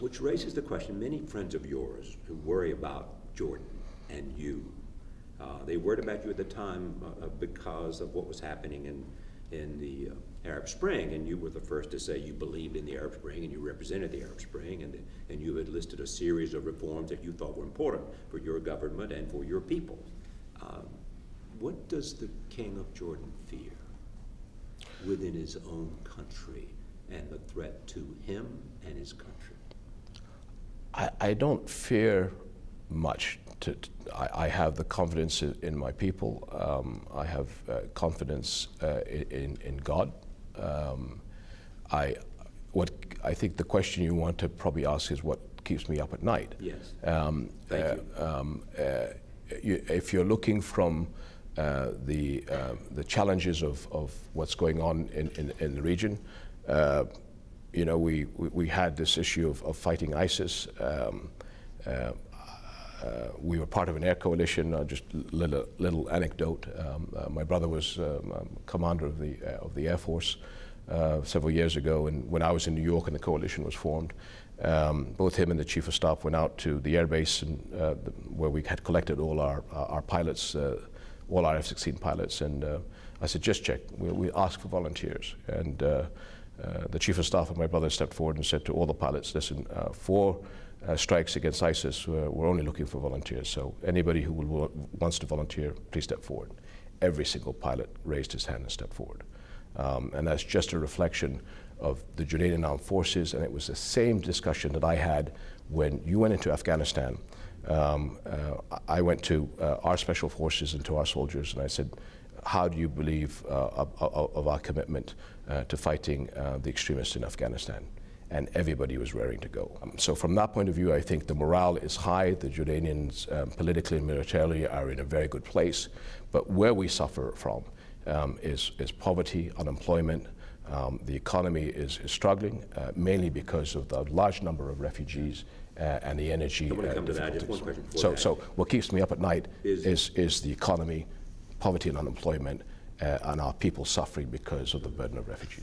Which raises the question, many friends of yours who worry about Jordan and you, they worried about you at the time because of what was happening in the Arab Spring, and you were the first to say you believed in the Arab Spring and you represented the Arab Spring, and you had listed a series of reforms that you thought were important for your government and for your people. What does the King of Jordan fear within his own country and the threat to him and his country? I don't fear much. I have the confidence in my people. I have confidence in God. I think the question you want to probably ask is what keeps me up at night. Yes. Thank you. If you're looking from the challenges of what's going on in the region, you know, we had this issue of fighting ISIS. We were part of an air coalition. Just little anecdote. My brother was commander of the Air Force several years ago, and when I was in New York and the coalition was formed, both him and the chief of staff went out to the airbase and where we had collected all our pilots, all our F-16 pilots, and I said, just check. We ask for volunteers, and the chief of staff and my brother stepped forward and said to all the pilots, listen, for strikes against ISIS, we're only looking for volunteers. So anybody who wants to volunteer, please step forward. Every single pilot raised his hand and stepped forward. And that's just a reflection of the Jordanian armed forces, and it was the same discussion that I had when you went into Afghanistan. I went to our special forces and to our soldiers, and I said, how do you believe of our commitment to fighting the extremists in Afghanistan? And everybody was raring to go. So from that point of view, I think the morale is high. The Jordanians politically and militarily are in a very good place. But where we suffer from is poverty, unemployment. The economy is struggling, mainly because of the large number of refugees and the energy. I want to come to that. Just one question before that. So what keeps me up at night is the economy, poverty and unemployment, and our people suffering because of the burden of refugees.